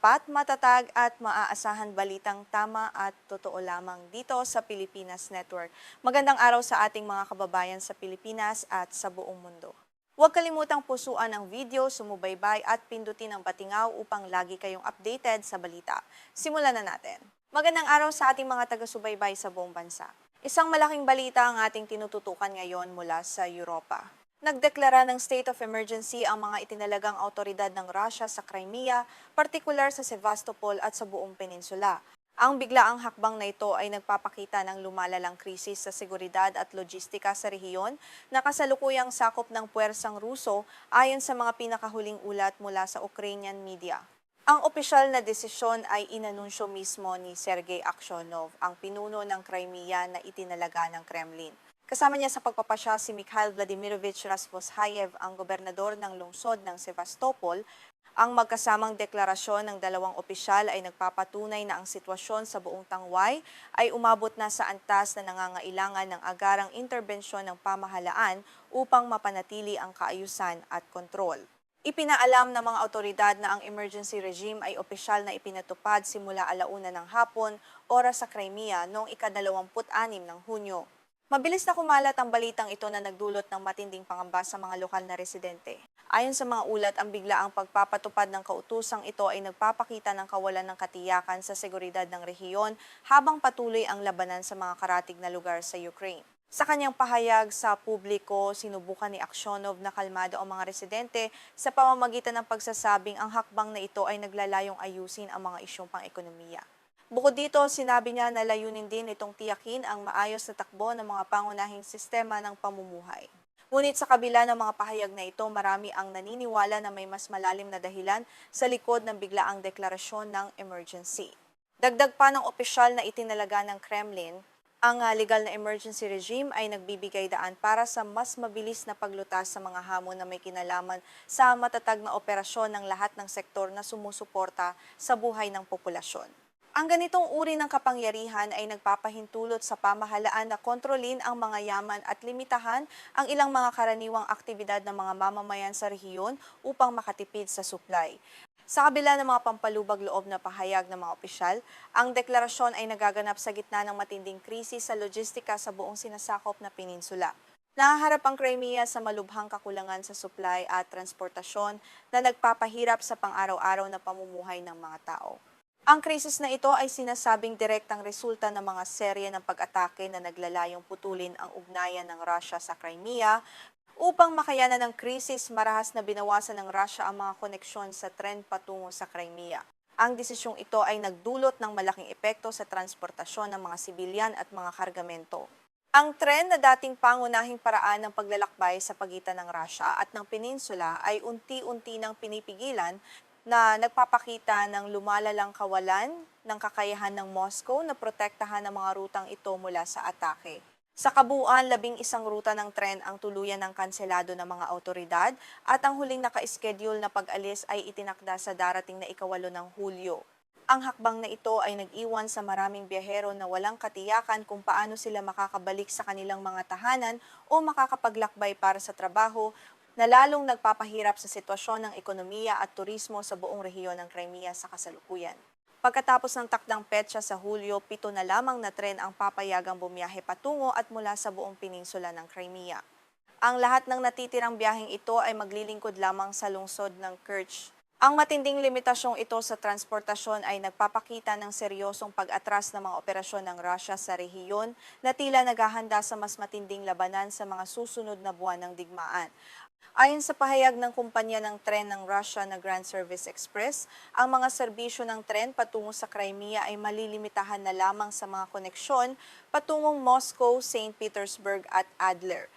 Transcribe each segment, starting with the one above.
tapat, matatag at maaasahan balitang tama at totoo lamang dito sa Pilipinas Network. Magandang araw sa ating mga kababayan sa Pilipinas at sa buong mundo. Huwag kalimutang pusuan ang video, sumubaybay at pindutin ang patingaw upang lagi kayong updated sa balita. Simulan na natin. Magandang araw sa ating mga taga-subaybay sa buong bansa. Isang malaking balita ang ating tinututukan ngayon mula sa Europa. Nagdeklara ng state of emergency ang mga itinalagang awtoridad ng Russia sa Crimea, partikular sa Sevastopol at sa buong peninsula. Ang biglaang hakbang na ito ay nagpapakita ng lumalalang krisis sa seguridad at logistika sa rehiyon na kasalukuyang sakop ng puwersang Ruso ayon sa mga pinakahuling ulat mula sa Ukrainian media. Ang opisyal na desisyon ay inanunsyo mismo ni Sergei Aksyonov, ang pinuno ng Crimea na itinalaga ng Kremlin. Kasama niya sa pagpapasya si Mikhail Vladimirovich Rasmushayev, ang gobernador ng lungsod ng Sevastopol. Ang magkasamang deklarasyon ng dalawang opisyal ay nagpapatunay na ang sitwasyon sa buong Tangway ay umabot na sa antas na nangangailangan ng agarang interbensyon ng pamahalaan upang mapanatili ang kaayusan at kontrol. Ipinaalam ng mga awtoridad na ang emergency regime ay opisyal na ipinatupad simula 1:00 ng hapon, oras sa Crimea noong ika-26 ng Hunyo. Mabilis na kumalat ang balitang ito na nagdulot ng matinding pangamba sa mga lokal na residente. Ayon sa mga ulat, ang biglaang pagpapatupad ng kautusang ito ay nagpapakita ng kawalan ng katiyakan sa seguridad ng rehiyon habang patuloy ang labanan sa mga karatig na lugar sa Ukraine. Sa kanyang pahayag sa publiko, sinubukan ni Aksyonov na kalmado ang mga residente sa pamamagitan ng pagsasabing ang hakbang na ito ay naglalayong ayusin ang mga isyong pang-ekonomiya. Bukod dito, sinabi niya na layunin din itong tiyakin ang maayos na takbo ng mga pangunahing sistema ng pamumuhay. Ngunit sa kabila ng mga pahayag na ito, marami ang naniniwala na may mas malalim na dahilan sa likod ng biglaang deklarasyon ng emergency. Dagdag pa ng opisyal na itinalaga ng Kremlin, ang legal na emergency regime ay nagbibigay daan para sa mas mabilis na paglutas sa mga hamon na may kinalaman sa matatag na operasyon ng lahat ng sektor na sumusuporta sa buhay ng populasyon. Ang ganitong uri ng kapangyarihan ay nagpapahintulot sa pamahalaan na kontrolin ang mga yaman at limitahan ang ilang mga karaniwang aktibidad ng mga mamamayan sa rehiyon upang makatipid sa supply. Sa kabila ng mga pampalubag-loob na pahayag ng mga opisyal, ang deklarasyon ay nagaganap sa gitna ng matinding krisis sa logistika sa buong sinasakop na peninsula. Nahaharap ang Crimea sa malubhang kakulangan sa supply at transportasyon na nagpapahirap sa pang-araw-araw na pamumuhay ng mga tao. Ang krisis na ito ay sinasabing direktang resulta ng mga serye ng pag-atake na naglalayong putulin ang ugnayan ng Russia sa Crimea. Upang makayanan ng krisis, marahas na binawasan ng Russia ang mga koneksyon sa tren patungo sa Crimea. Ang desisyong ito ay nagdulot ng malaking epekto sa transportasyon ng mga sibilyan at mga kargamento. Ang tren na dating pangunahing paraan ng paglalakbay sa pagitan ng Russia at ng peninsula ay unti-unti nang pinipigilan na nagpapakita ng lumalalang kawalan ng kakayahan ng Moscow na protektahan ang mga rutang ito mula sa atake. Sa kabuuan, 11 ruta ng tren ang tuluyan ng kanselado ng mga awtoridad at ang huling naka-schedule na pag-alis ay itinakda sa darating na ika-8 ng Hulyo. Ang hakbang na ito ay nag-iwan sa maraming biyahero na walang katiyakan kung paano sila makakabalik sa kanilang mga tahanan o makakapaglakbay para sa trabaho, na lalong nagpapahirap sa sitwasyon ng ekonomiya at turismo sa buong rehiyon ng Crimea sa kasalukuyan. Pagkatapos ng takdang petsa sa Hulyo, 7 na lamang na tren ang papayagang bumiyahe patungo at mula sa buong peninsula ng Crimea. Ang lahat ng natitirang biyaheng ito ay maglilingkod lamang sa lungsod ng Kerch. Ang matinding limitasyong ito sa transportasyon ay nagpapakita ng seryosong pag-atras ng mga operasyon ng Russia sa rehiyon na tila naghahanda sa mas matinding labanan sa mga susunod na buwan ng digmaan. Ayon sa pahayag ng kumpanya ng tren ng Russia na Grand Service Express, ang mga serbisyo ng tren patungo sa Crimea ay malilimitahan na lamang sa mga koneksyon patungong Moscow, St. Petersburg at Adler.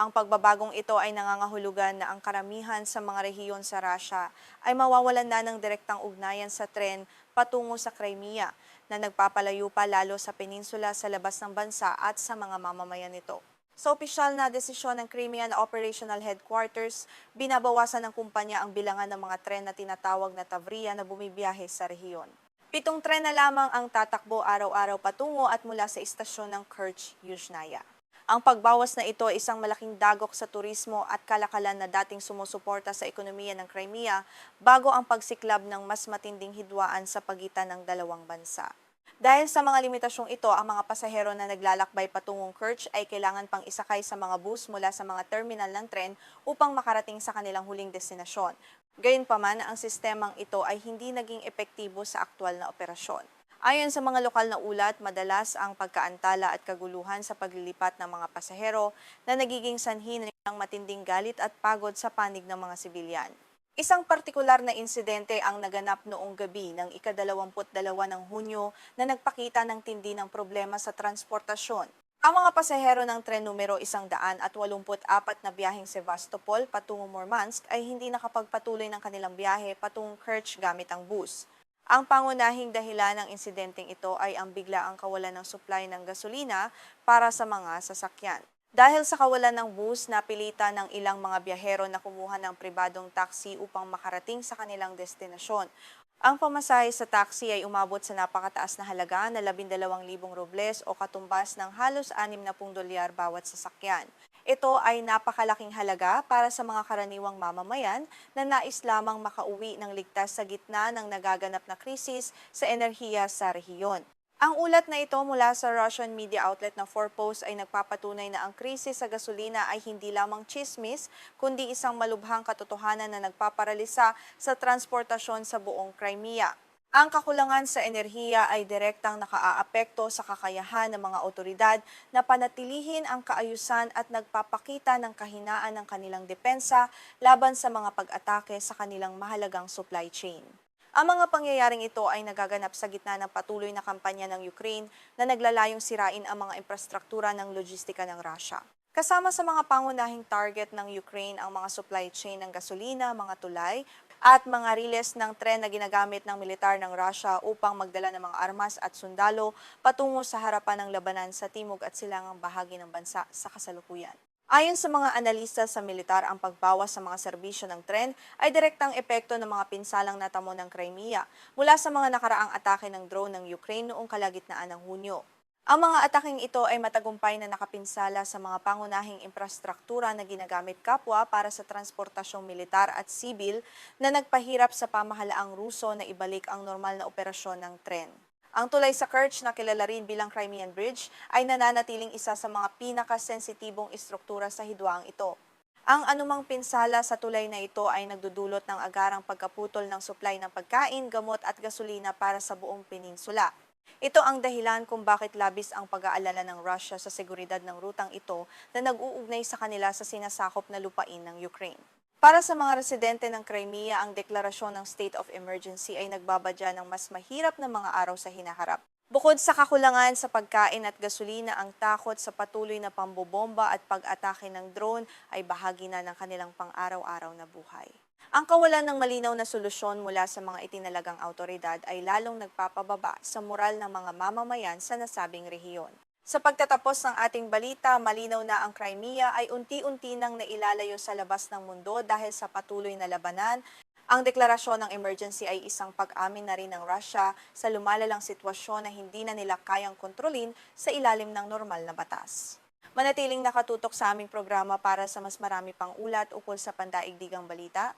Ang pagbabagong ito ay nangangahulugan na ang karamihan sa mga rehiyon sa Russia ay mawawalan na ng direktang ugnayan sa tren patungo sa Crimea na nagpapalayo pa lalo sa peninsula sa labas ng bansa at sa mga mamamayan nito. Sa opisyal na desisyon ng Crimean Operational Headquarters, binabawasan ng kumpanya ang bilangan ng mga tren na tinatawag na Tavria na bumibiyahe sa rehiyon. 7 tren na lamang ang tatakbo araw-araw patungo at mula sa istasyon ng Kerch, Yuzhnaya. Ang pagbawas na ito ay isang malaking dagok sa turismo at kalakalan na dating sumusuporta sa ekonomiya ng Crimea bago ang pagsiklab ng mas matinding hidwaan sa pagitan ng dalawang bansa. Dahil sa mga limitasyong ito, ang mga pasahero na naglalakbay patungong Kerch ay kailangan pang isakay sa mga bus mula sa mga terminal ng tren upang makarating sa kanilang huling destinasyon. Gayunpaman, ang sistemang ito ay hindi naging epektibo sa aktwal na operasyon. Ayon sa mga lokal na ulat, madalas ang pagkaantala at kaguluhan sa paglilipat ng mga pasahero na nagiging sanhi ng matinding galit at pagod sa panig ng mga sibilyan. Isang partikular na insidente ang naganap noong gabi ng ika-22 ng Hunyo na nagpakita ng tindi ng problema sa transportasyon. Ang mga pasahero ng tren numero 184 na biyaheng Sevastopol patungo Murmansk ay hindi nakapagpatuloy ng kanilang biyahe patungong Kerch gamit ang bus. Ang pangunahing dahilan ng insidenteng ito ay ang biglaang kawalan ng supply ng gasolina para sa mga sasakyan. Dahil sa kawalan ng bus, napilitan ng ilang mga biyahero na kumuha ng pribadong taxi upang makarating sa kanilang destinasyon. Ang pamasahe sa taxi ay umabot sa napakataas na halaga na 12,000 rubles o katumbas ng halos $60 bawat sasakyan. Ito ay napakalaking halaga para sa mga karaniwang mamamayan na nais lamang makauwi ng ligtas sa gitna ng nagaganap na krisis sa enerhiya sa rehiyon. Ang ulat na ito mula sa Russian media outlet na Forpost ay nagpapatunay na ang krisis sa gasolina ay hindi lamang tsismis, kundi isang malubhang katotohanan na nagpaparalisa sa transportasyon sa buong Crimea. Ang kakulangan sa enerhiya ay direktang nakaaapekto sa kakayahan ng mga otoridad na panatilihin ang kaayusan at nagpapakita ng kahinaan ng kanilang depensa laban sa mga pag-atake sa kanilang mahalagang supply chain. Ang mga pangyayaring ito ay nagaganap sa gitna ng patuloy na kampanya ng Ukraine na naglalayong sirain ang mga infrastruktura ng logistika ng Russia. Kasama sa mga pangunahing target ng Ukraine ang mga supply chain ng gasolina, mga tulay, at mga riles ng tren na ginagamit ng militar ng Russia upang magdala ng mga armas at sundalo patungo sa harapan ng labanan sa timog at silangang bahagi ng bansa sa kasalukuyan. Ayon sa mga analista sa militar, ang pagbawas sa mga serbisyo ng tren ay direktang epekto ng mga pinsalang natamo ng Crimea mula sa mga nakaraang atake ng drone ng Ukraine noong kalagitnaan ng Hunyo. Ang mga ataking ito ay matagumpay na nakapinsala sa mga pangunahing infrastruktura na ginagamit kapwa para sa transportasyong militar at sibil na nagpahirap sa pamahalaang Ruso na ibalik ang normal na operasyon ng tren. Ang tulay sa Kerch na kilala rin bilang Crimean Bridge ay nananatiling isa sa mga pinakasensitibong istruktura sa hidwaang ito. Ang anumang pinsala sa tulay na ito ay nagdudulot ng agarang pagkaputol ng supply ng pagkain, gamot at gasolina para sa buong peninsula. Ito ang dahilan kung bakit labis ang pag-aalala ng Russia sa seguridad ng rutang ito na nag-uugnay sa kanila sa sinasakop na lupain ng Ukraine. Para sa mga residente ng Crimea, ang deklarasyon ng state of emergency ay nagbabadya ng mas mahirap na mga araw sa hinaharap. Bukod sa kakulangan sa pagkain at gasolina, ang takot sa patuloy na pambobomba at pag-atake ng drone ay bahagi na ng kanilang pang-araw-araw na buhay. Ang kawalan ng malinaw na solusyon mula sa mga itinalagang autoridad ay lalong nagpapababa sa moral ng mga mamamayan sa nasabing rehiyon. Sa pagtatapos ng ating balita, malinaw na ang Crimea ay unti-unti nang nailalayo sa labas ng mundo dahil sa patuloy na labanan. Ang deklarasyon ng emergency ay isang pag-amin na rin ng Russia sa lumalalang sitwasyon na hindi na nila kayang kontrolin sa ilalim ng normal na batas. Manatiling nakatutok sa aming programa para sa mas marami pang ulat ukol sa pandaigdigang balita.